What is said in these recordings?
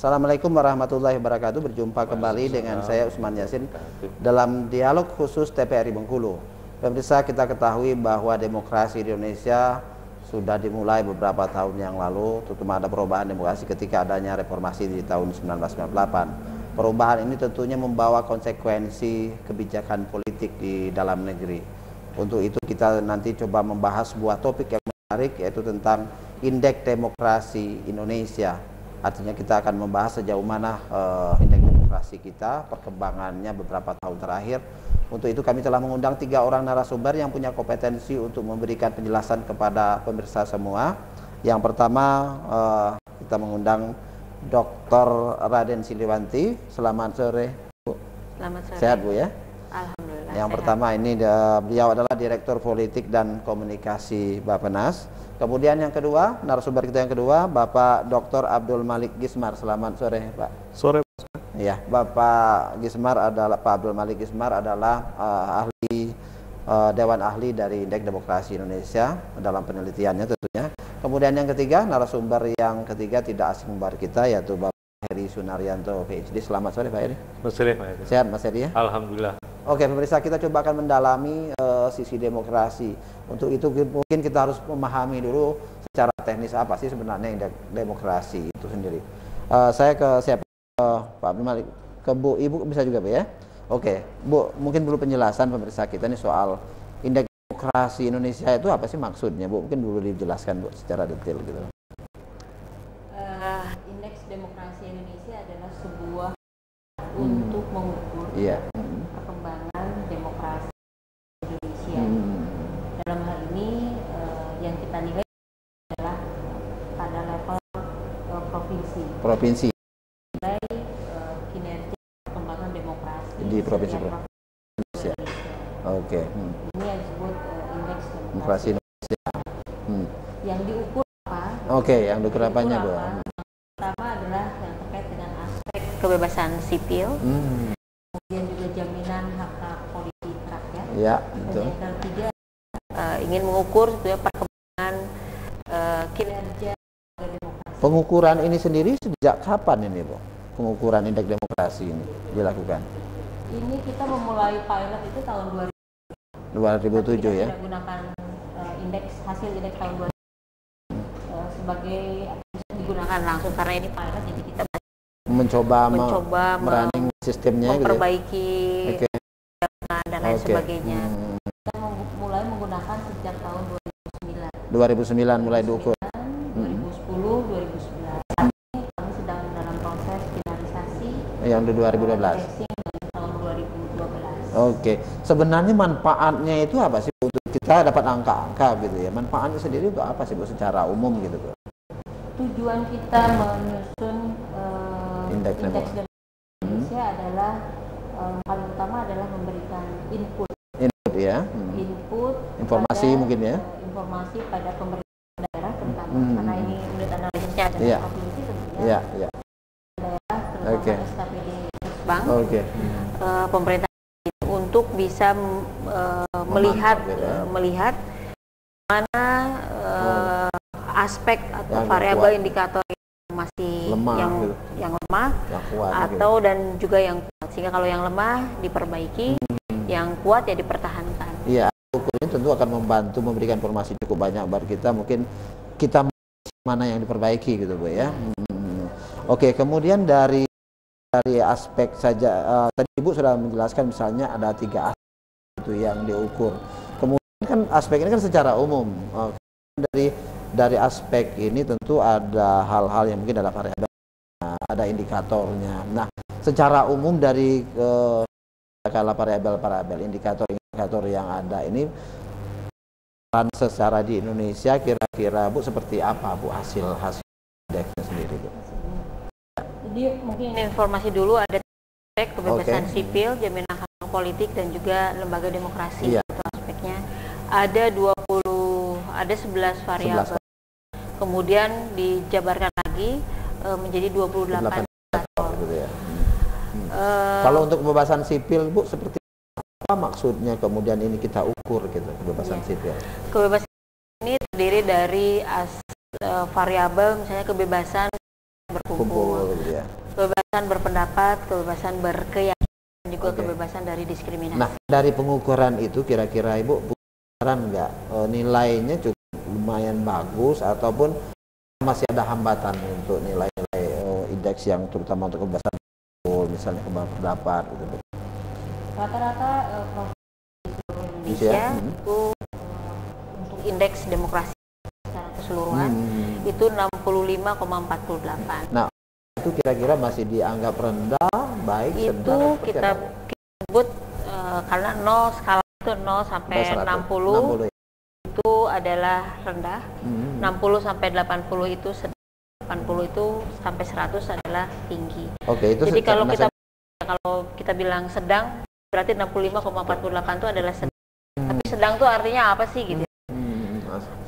Assalamualaikum warahmatullahi wabarakatuh. Berjumpa kembali dengan saya Usman Yasin dalam dialog khusus TPRI Bengkulu. Pemirsa, kita ketahui bahwa demokrasi di Indonesia sudah dimulai beberapa tahun yang lalu, terutama ada perubahan demokrasi ketika adanya reformasi di tahun 1998. Perubahan ini tentunya membawa konsekuensi kebijakan politik di dalam negeri. Untuk itu kita nanti coba membahas sebuah topik yang menarik, yaitu tentang Indeks Demokrasi Indonesia. Artinya kita akan membahas sejauh mana indeks demokrasi kita, perkembangannya beberapa tahun terakhir. Untuk itu kami telah mengundang 3 orang narasumber yang punya kompetensi untuk memberikan penjelasan kepada pemirsa semua. Yang pertama kita mengundang Dr. Raden Siliwanti. Selamat sore, Bu. Selamat sore. Sehat, Bu, ya? Alhamdulillah. Yang sehat. pertama ini beliau adalah Direktur Politik dan Komunikasi Bappenas. Kemudian yang kedua, narasumber kita yang kedua, Bapak Dr. Abdul Malik Gismar. Selamat sore, Pak. Sore. Ya, Bapak Abdul Malik Gismar adalah ahli Dewan Ahli dari Indeks Demokrasi Indonesia dalam penelitiannya tentunya. Kemudian yang ketiga, narasumber yang ketiga tidak asing bagi kita, yaitu Bapak Heri Sunaryanto, PhD. Selamat sore, Pak Heri. Selamat sore, Pak Heri. Sehat, Mas Heri, ya? Alhamdulillah. Oke, pemirsa, kita coba akan mendalami sisi demokrasi. Untuk itu mungkin kita harus memahami dulu secara teknis apa sih sebenarnya indeks demokrasi itu sendiri. Saya ke siapa? Pak Abdul Malik. Ke Bu, Ibu bisa juga, Bu, ya? Oke, Bu, mungkin dulu penjelasan pemirsa kita nih soal indeks demokrasi Indonesia itu apa sih maksudnya, Bu? Mungkin dulu dijelaskan, Bu, secara detail gitu. Indeks Demokrasi Indonesia adalah sebuah untuk mengukur perkembangan demokrasi Indonesia. Dalam hal ini yang kita nilai adalah pada level provinsi. Nilai kinerja perkembangan demokrasi di provinsi Indonesia. Oke. Ini yang disebut indeks Demokrasi Indonesia. Yang diukur apa? Oke, yang diukur apanya, Bu? Pertama adalah yang terkait dengan aspek kebebasan sipil, kemudian juga jaminan hak-hak politik rakyat. Ya, dan betul. yang ketiga ingin mengukur perkembangan kinerja demokrasi. Pengukuran ini sendiri sejak kapan ini, Bu? Pengukuran indeks demokrasi ini dilakukan? Ini kita memulai pilot itu tahun 2007 ya? Kita gunakan hasil indeks tahun 2000 sebagai bisa digunakan langsung karena ini pilot, jadi kita mencoba merunning sistemnya, memperbaiki gitu ya? dan lain sebagainya. Kita mulai menggunakan sejak tahun 2009 mulai diukur. 2010, 2011. Saat ini kami sedang dalam proses finalisasi yang di 2012. dari tahun 2012. Oke, sebenarnya manfaatnya itu apa sih untuk kita dapat angka-angka gitu ya? Manfaatnya sendiri untuk apa sih, Bu, secara umum gitu, Bu? Tujuan kita menyusun indeks demokrasi Indonesia adalah paling utama adalah memberikan input ya, input informasi pada, mungkin ya, informasi pada pemerintah daerah terutama karena ini unit analisisnya ada provinsi tentunya, daerah terutama SKPD Bank, pemerintah untuk bisa melihat mana aspek atau variabel indikator yang masih lemah, yang lemah yang kuat, atau dan juga yang kuat, sehingga kalau yang lemah diperbaiki, yang kuat ya dipertahankan. Iya, ukur ini tentu akan membantu memberikan informasi cukup banyak buat kita, mungkin kita mana yang diperbaiki gitu, Bu, ya. Oke, kemudian dari aspek saja tadi Ibu sudah menjelaskan misalnya ada 3 aspek itu yang diukur. Kemudian kan aspek ini kan secara umum. Dari aspek ini tentu ada hal-hal yang mungkin ada variabel, ada indikatornya. Nah, secara umum dari skala variabel indikator yang ada ini secara di Indonesia kira-kira, Bu, seperti apa, Bu, hasil indeksnya sendiri, Bu? Jadi mungkin informasi dulu ada aspek kebebasan sipil, jaminan hak politik dan juga lembaga demokrasi. Itu aspeknya. Ada 11 variabel. Kemudian dijabarkan lagi menjadi 28 indikator gitu ya. Kalau untuk kebebasan sipil, Bu, seperti apa maksudnya kemudian ini kita ukur gitu, kebebasan sipil? Kebebasan ini terdiri dari variabel misalnya kebebasan berkumpul, berkumpul gitu ya. Kebebasan berpendapat, kebebasan berkeyakinan, juga Oke. kebebasan dari diskriminasi. Nah, dari pengukuran itu kira-kira Ibu saran nggak nilainya cukup lumayan bagus ataupun masih ada hambatan untuk nilai-nilai indeks yang terutama untuk kebebasan misalnya kebebasan pendapat gitu. Rata-rata provinsi di seluruh Indonesia itu untuk indeks demokrasi secara keseluruhan itu 65,48. Nah, itu kira-kira masih dianggap rendah, baik, Itu sedang, kita sebut karena 0 skala itu 0 sampai 60 ya? itu adalah rendah, 60 sampai 80 itu sedang, 80 itu sampai 100 adalah tinggi. Oke, itu jadi kalau kita bilang sedang berarti 65,48 itu adalah sedang. Tapi sedang itu artinya apa sih gitu?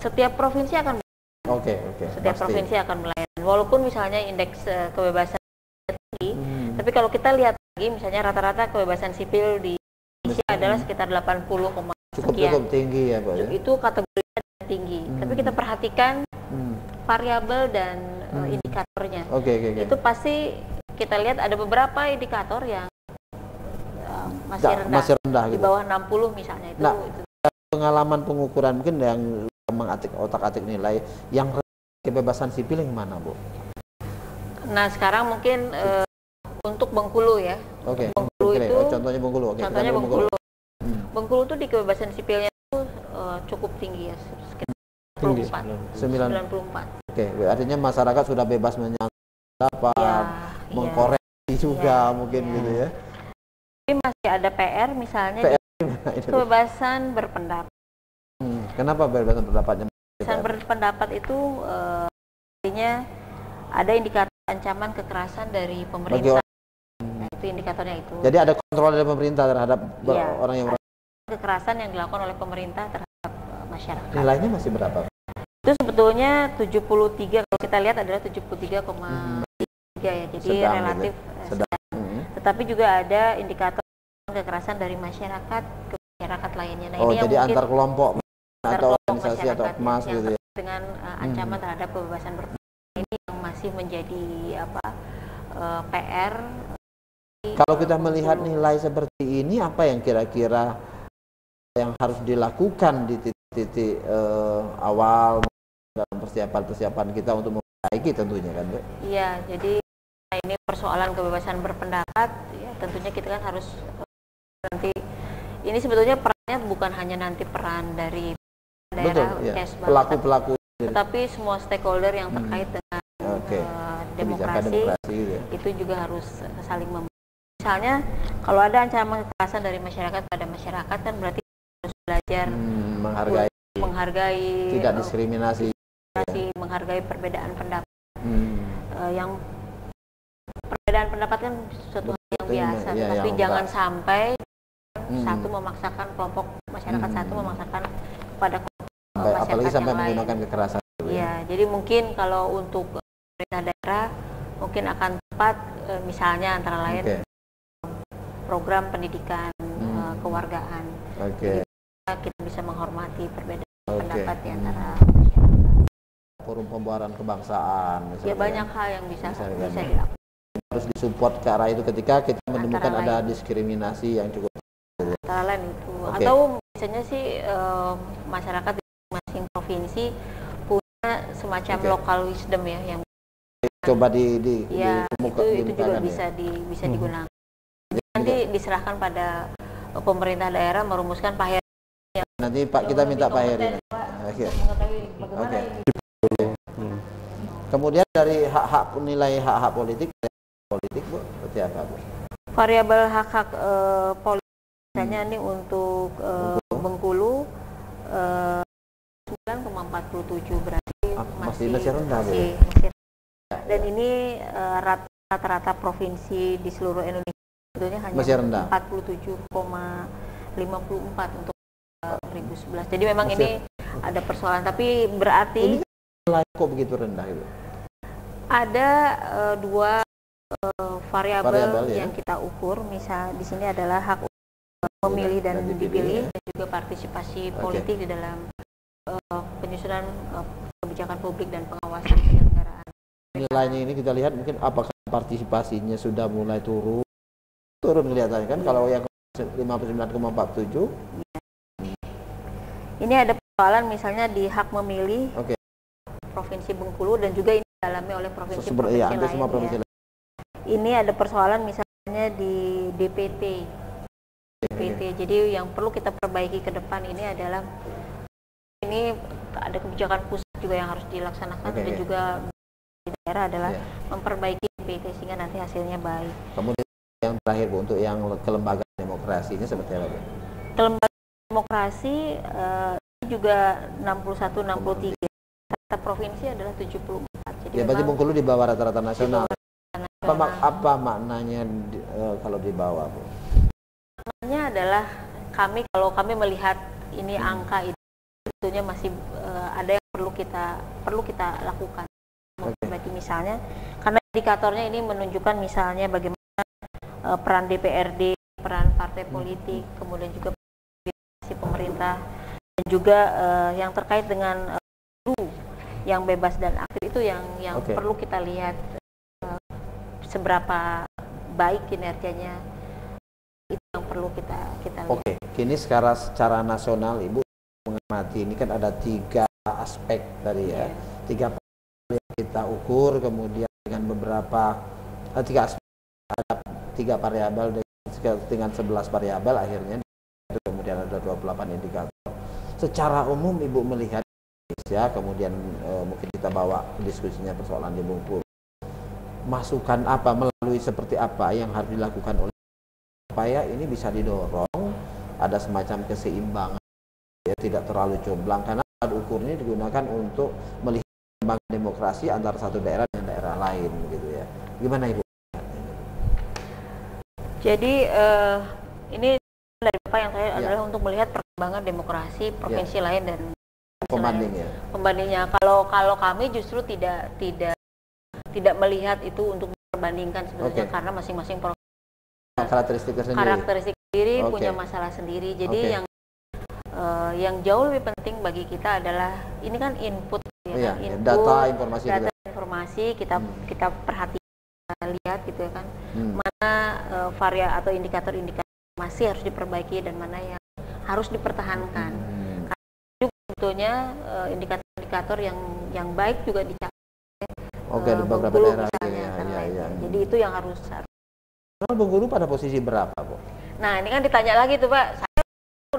Setiap provinsi akan setiap pasti. provinsi akan melayani. Walaupun misalnya indeks kebebasan tinggi, tapi kalau kita lihat lagi misalnya rata-rata kebebasan sipil di Indonesia adalah sekitar 80, cukup tinggi ya, Pak ya. Itu kategorinya tinggi. Tapi kita perhatikan variabel dan indikatornya. Itu pasti kita lihat ada beberapa indikator yang masih rendah gitu. Di bawah 60 misalnya itu. Nah, pengalaman pengukuran mungkin yang otak-atik nilai yang kebebasan sipil yang mana, Bu? Nah, sekarang mungkin untuk Bengkulu ya. Bengkulu itu contohnya Bengkulu. Contohnya Bengkulu. Bengkulu itu di kebebasan sipilnya itu cukup tinggi ya, sekitar 94. Artinya masyarakat sudah bebas menyampaikan, mengkoreksi juga mungkin gitu ya. Tapi masih ada PR misalnya kebebasan berpendapat. Kenapa kebebasan pendapatnya? Kebebasan berpendapat itu artinya ada indikator ancaman kekerasan dari pemerintah. Itu indikatornya itu. Jadi ada kontrol dari pemerintah terhadap orang yang kekerasan yang dilakukan oleh pemerintah terhadap masyarakat. Nilainya masih berapa? Itu sebetulnya 73, kalau kita lihat adalah 73,3 ya. Jadi sedang, relatif sedang. Tetapi juga ada indikator kekerasan dari masyarakat ke masyarakat lainnya. Nah, ini jadi yang antar kelompok atau organisasi atau emas gitu ya. Dengan ancaman terhadap kebebasan berpendapat ini yang masih menjadi PR. Kalau kita melihat nilai seperti ini, apa yang kira-kira yang harus dilakukan di titik-titik awal dalam persiapan kita untuk memperbaiki tentunya kan, Bu? Iya, jadi ini persoalan kebebasan berpendapat ya, tentunya kita kan harus nanti ini sebetulnya perannya bukan hanya nanti peran dari daerah, pelaku-pelaku, tetapi semua stakeholder yang terkait dengan demokrasi gitu ya. Itu juga harus saling misalnya kalau ada ancaman kekerasan dari masyarakat pada masyarakat kan berarti harus belajar menghargai tidak diskriminasi, menghargai perbedaan pendapat. Yang perbedaan pendapat kan sesuatu hal yang biasa, tapi jangan sampai satu memaksakan kelompok masyarakat satu memaksakan kepada kelompok masyarakat apalagi sampai yang menggunakan lain. kekerasan. Iya, jadi mungkin kalau untuk pemerintah daerah mungkin akan tepat misalnya antara lain program pendidikan kewargaan. Jadi kita bisa menghormati perbedaan pendapat di antara masyarakat. Forum pembaharan kebangsaan misalnya. Ya banyak hal yang bisa dilakukan. Harus disupport ke arah itu ketika kita menemukan ada diskriminasi yang cukup. Antara lain itu. Atau biasanya sih masyarakat di masing-masing provinsi punya semacam local wisdom ya yang coba itu juga bisa digunakan. Nanti diserahkan pada pemerintah daerah merumuskan Pak Heri. Nanti Pak kita minta Pak Heri. Kemudian dari nilai hak-hak politik, Bu, seperti apa, Bu? Variabel hak-hak politik misalnya ini untuk Bengkulu 9,47 berarti masih rendah, Bu. Dan ini rata-rata provinsi di seluruh Indonesia sebetulnya hanya 47,54 untuk 2011. Jadi memang ini ada persoalan, tapi berarti nilai kok begitu rendah itu? Ada dua variabel yang kita ukur. Misal di sini adalah hak memilih dan dipilih dan juga partisipasi politik di dalam penyusunan kebijakan publik dan pengawasan penyelenggaraan nilainya ini kita lihat mungkin apakah partisipasinya sudah mulai turun kelihatannya kan kalau yang 59,47. Ini ada persoalan misalnya di hak memilih Provinsi Bengkulu dan juga ini dialami oleh provinsi-provinsi lain. Ini ada persoalan misalnya di DPT. Jadi yang perlu kita perbaiki ke depan ini adalah ini ada kebijakan pusat juga yang harus dilaksanakan dan juga di daerah adalah memperbaiki DPT sehingga nanti hasilnya baik. Kemudian yang terakhir Bu, untuk yang kelembagaan demokrasinya seperti apa Bu? Kelembagaan demokrasi juga 61-63. Rata provinsi adalah 74. Jadi ya berarti Bengkulu di bawah rata-rata nasional. Apa maknanya kalau di bawah Bu? Maknanya adalah kalau kami melihat ini angka itu sebetulnya masih ada yang perlu kita lakukan. Berarti misalnya karena indikatornya ini menunjukkan misalnya bagaimana peran DPRD, peran partai politik, kemudian juga pemerintah dan juga yang terkait dengan yang bebas dan aktif itu yang perlu kita lihat seberapa baik kinerjanya, itu yang perlu kita lihat. Kini secara nasional Ibu mengamati ini kan ada 3 aspek tadi ya, 3 yang kita ukur, kemudian dengan beberapa 3 aspek, ada 3 variabel dengan 11 variabel akhirnya, kemudian ada 28 indikator. Secara umum Ibu melihat Indonesia, kemudian mungkin kita bawa diskusinya persoalan di Bengkulu, masukan apa, melalui seperti apa yang harus dilakukan oleh supaya ini bisa didorong ada semacam keseimbangan ya, tidak terlalu jomblang, karena alat ukurnya digunakan untuk melihat kembangan demokrasi antara satu daerah dengan daerah lain gitu ya. Gimana Ibu? Jadi ini dari Bapak yang saya adalah untuk melihat perkembangan demokrasi provinsi lain dan pembandingnya. Kalau kami justru tidak melihat itu untuk diperbandingkan sebenarnya karena masing-masing karakteristik sendiri punya masalah sendiri. Jadi yang jauh lebih penting bagi kita adalah ini kan input data informasi kita perhatikan, lihat gitu ya kan, mana atau indikator-indikator masih harus diperbaiki dan mana yang harus dipertahankan. Karena sebetulnya indikator-indikator yang baik juga dicapai di beberapa daerah misalnya, jadi itu yang harus. Bengkulu pada posisi berapa Bu? Nah ini kan ditanya lagi tuh Pak, saya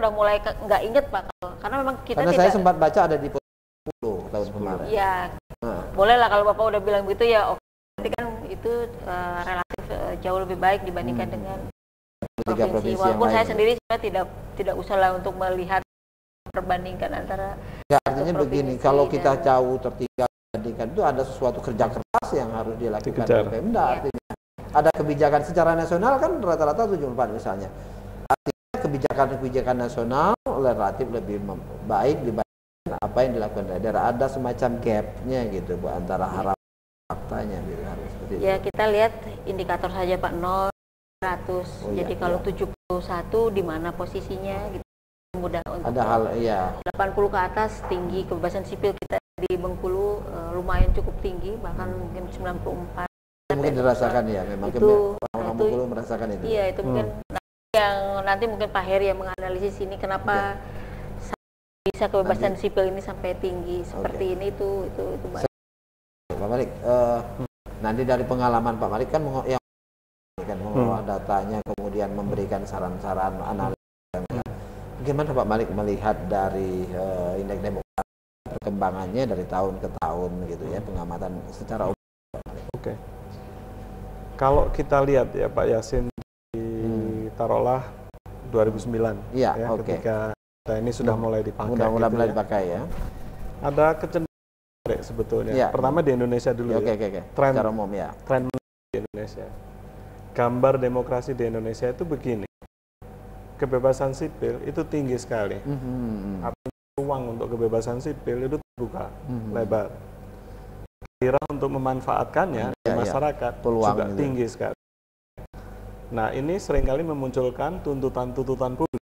udah mulai nggak inget Pak, karena memang kita saya sempat baca ada di 10 tahun kemarin. Ya boleh lah kalau Bapak udah bilang begitu ya, nanti kan itu relatif jauh lebih baik dibandingkan dengan provinsi. Walaupun saya sendiri sebenarnya tidak usah lah untuk melihat perbandingkan antara. Artinya begini, kalau kita jauh tertinggal dibandingkan itu ada sesuatu kerja keras yang harus dilakukan oleh Pemda. Artinya ada kebijakan secara nasional kan rata-rata 74 misalnya. Artinya kebijakan nasional relatif lebih baik dibandingkan apa yang dilakukan daerah. Ada semacam gapnya gitu Bu antara harapan faktanya gitu, harus seperti itu. Ya kita lihat indikator saja Pak 0, 100. Jadi kalau 71 di mana posisinya gitu. Mudah untuk ada hal 80 ke atas tinggi, kebebasan sipil kita di Bengkulu lumayan cukup tinggi, bahkan mungkin 94. Mungkin dirasakan ya, memang orang-orang Bengkulu merasakan itu. Iya, itu mungkin nanti mungkin Pak Heri yang menganalisis ini kenapa bisa kebebasan sipil ini sampai tinggi seperti ini, itu baik. Pak Malik, nanti dari pengalaman Pak Malik kan mengolah datanya, kemudian memberikan saran-saran analisis. Bagaimana Pak Malik melihat dari indeks demokrasi perkembangannya dari tahun ke tahun gitu ya, pengamatan secara umum? Kalau kita lihat ya Pak Yasin, taruhlah 2009 ketika ini sudah mulai dipakai. Mulai dipakai ya. Ada kecenderungan sebetulnya. Pertama di Indonesia dulu tren secara umum tren di Indonesia. Gambar demokrasi di Indonesia itu begini. Kebebasan sipil itu tinggi sekali. Ruang untuk kebebasan sipil itu terbuka, lebar. Kira untuk memanfaatkannya di masyarakat juga tinggi sekali. Nah ini seringkali memunculkan tuntutan-tuntutan publik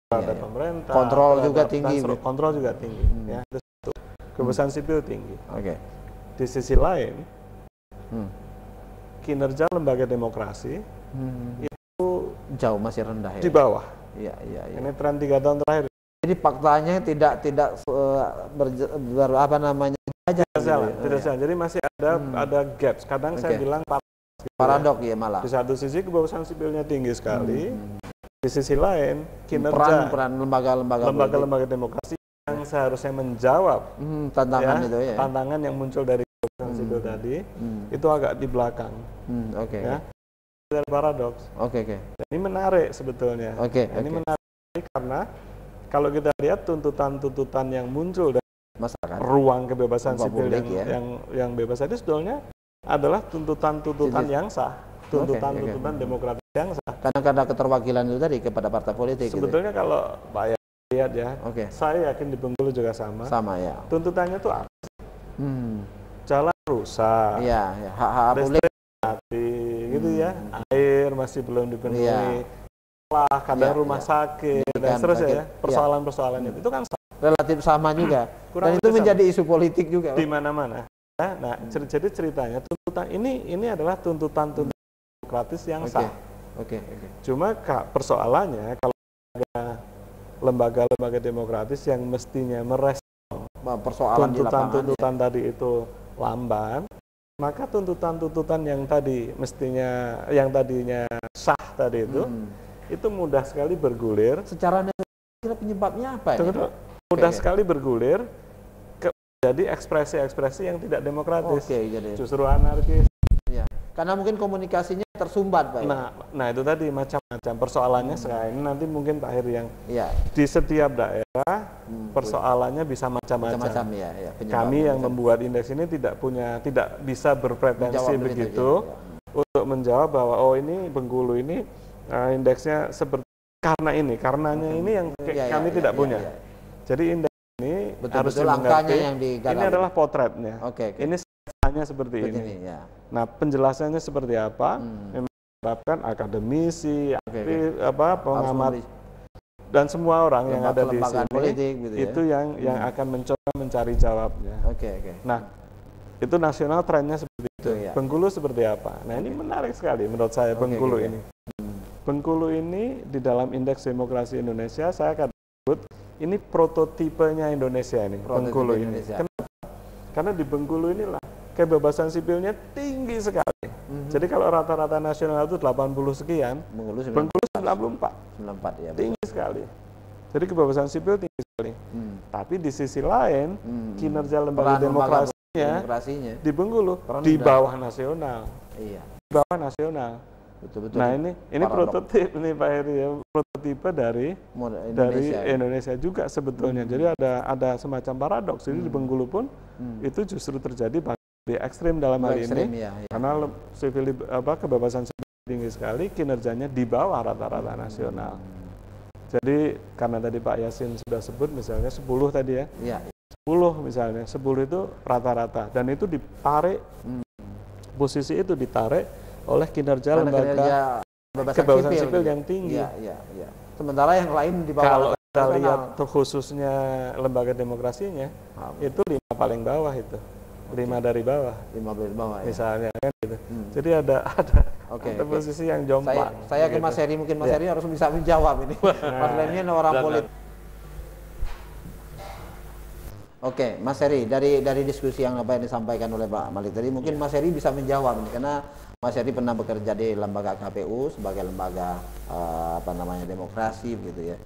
terhadap pemerintah. Kontrol juga tinggi. Kontrol juga tinggi. Ya, kebebasan sipil tinggi. Di sisi lain, kinerja lembaga demokrasi itu jauh masih rendah ya. Di bawah. Iya. Ini tren 3 tahun terakhir. Jadi faktanya tidak apa namanya aja. Tidak salah. Jadi masih ada gaps. Kadang saya bilang paradok ya malah. Di satu sisi kebebasan sipilnya tinggi sekali, di sisi lain kinerja peran lembaga demokrasi yang seharusnya menjawab tantangan itu ya. Tantangan yang muncul dari kebebasan sipil tadi itu agak di belakang. Ya. Dari paradoks. Ini menarik sebetulnya. Ini menarik karena kalau kita lihat tuntutan-tuntutan yang muncul dari masyarakat, ruang kebebasan sipil yang bebas tadi sebetulnya adalah tuntutan-tuntutan yang sah, tuntutan-tuntutan demokratis yang sah. Kadang-kadang keterwakilan itu tadi kepada partai politik. Sebetulnya gitu. Kalau Pak lihat ya, saya yakin di Bengkulu juga sama. Sama ya. Tuntutannya tuh apa? Jalan rusak, hak publik mati, gitu ya. Air masih belum dipenuhi, kadang rumah sakit dan seterusnya ya. Persoalan-persoalan itu kan relatif sama juga. Dan itu menjadi isu politik juga. Di mana-mana. Nah, jadi ceritanya tuntutan ini adalah tuntutan demokratis yang sah. Cuma persoalannya kalau ada lembaga-lembaga demokratis yang mestinya merespon persoalan tuntutan tadi itu lamban, maka tuntutan-tuntutan yang tadinya sah tadi itu mudah sekali bergulir. Secara kira penyebabnya apa ya? Mudah sekali bergulir jadi ekspresi-ekspresi yang tidak demokratis, justru anarkis. Ya. Karena mungkin komunikasinya tersumbat, Pak. Nah itu tadi macam-macam persoalannya sekarang ini nanti mungkin Pak Heri yang di setiap daerah persoalannya bisa macam-macam. Kami yang membuat indeks ini tidak bisa berpretensi begitu untuk menjawab bahwa ini Bengkulu ini indeksnya seperti karenanya ini yang kami tidak punya. Jadi indeks ini harus dimengerti, ini adalah potretnya. Ini sketsanya seperti ini. Nah, penjelasannya seperti apa? Memang menyebabkan akademisi, pengamat dan semua orang yang ada di sini politik, itu yang akan mencoba mencari jawabnya. Nah, itu nasional trennya seperti itu. Bengkulu seperti apa? Nah, ini menarik sekali menurut saya Bengkulu ini. Bengkulu ini di dalam indeks demokrasi Indonesia saya akan sebut ini prototipenya Indonesia ini, Bengkulu ini. Kenapa? Karena di Bengkulu inilah kebebasan sipilnya tinggi sekali. Jadi kalau rata-rata nasional itu 80 sekian, Bengkulu 94 ya. Tinggi sekali. Jadi kebebasan sipil tinggi sekali. Tapi di sisi lain, kinerja lembaga demokrasinya di Bengkulu di bawah nasional. Di bawah nasional. Betul. Nah ini prototip nih Pak Heri ya, prototipe dari Indonesia juga sebetulnya. Jadi ada semacam paradoks. Jadi di Bengkulu pun itu justru terjadi di ekstrim dalam hal ini, karena kebebasan sipil tinggi sekali, kinerjanya di bawah rata-rata nasional. Jadi karena tadi Pak Yasin sudah sebut misalnya 10 tadi ya, 10 misalnya, 10 itu rata-rata dan itu ditarik posisi itu ditarik oleh kinerja lembaga kebebasan sipil yang tinggi. Sementara yang lain di bawah. Kalau kita lihat khususnya lembaga demokrasinya, itu 5 paling bawah itu. 5 dari bawah. 5 dari bawah misalnya kan gitu. Jadi ada posisi yang jompak. Saya ke Mas Heri, mungkin Mas Heri harus bisa menjawab ini. Mas Heri ini orang politik. Mas Heri, dari diskusi yang disampaikan oleh Pak Malik tadi, mungkin Mas Heri bisa menjawab ini, karena Mas Heri pernah bekerja di lembaga KPU sebagai lembaga demokrasi begitu ya.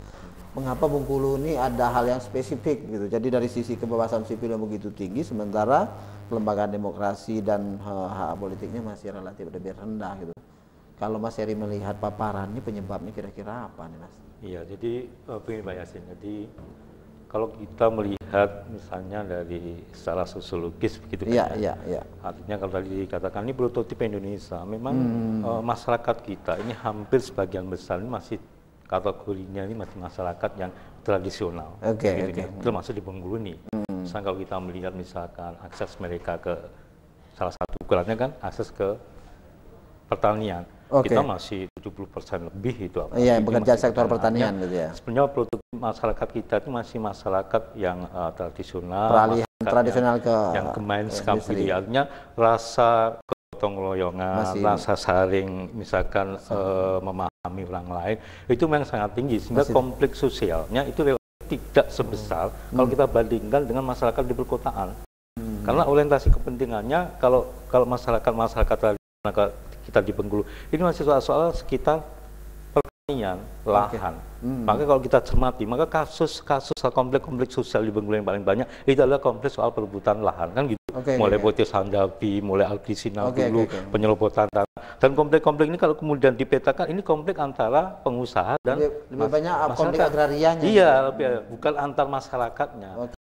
Mengapa Bengkulu ini ada hal yang spesifik gitu? Jadi dari sisi kebebasan sipil yang begitu tinggi, sementara lembaga demokrasi dan hak politiknya masih relatif lebih rendah gitu. Kalau Mas Heri melihat paparannya, penyebabnya kira-kira apa nih Mas? Iya, jadi begini Pak Yasin. Jadi kalau kita melihat misalnya dari secara sosiologis begitu kan, artinya kalau tadi dikatakan ini prototipe Indonesia, memang masyarakat kita ini hampir sebagian besar ini masih kategorinya ini masih masyarakat yang tradisional, termasuk di Bengkulu ini. Misalnya kalau kita melihat misalkan akses mereka ke salah satu ukurannya kan akses ke pertanian. Kita masih 70% lebih itu. Iya, bekerja sektor pertanian gitu ya. Sebenarnya produk masyarakat kita itu masih masyarakat yang tradisional, peralihan tradisional yang ke mainstream. Artinya rasa gotong royongan, rasa saling misalkan memahami orang lain, itu memang sangat tinggi, sehingga konflik sosialnya itu relatif tidak sebesar kalau kita bandingkan dengan masyarakat di perkotaan. Karena orientasi kepentingannya kalau masyarakat kita di Bengkulu ini masih soal sekitar pertanian, lahan. Maka kalau kita cermati, maka kasus konflik sosial di Bengkulu yang paling banyak itu adalah konflik soal perebutan lahan, kan gitu. Mulai Botis Handapi, mulai Alkisina dulu, penyerobotan tanah. Dan konflik-konflik ini kalau kemudian dipetakan, ini konflik antara pengusaha dan lebih banyak konflik agrarianya. Iya, bukan antar masyarakatnya.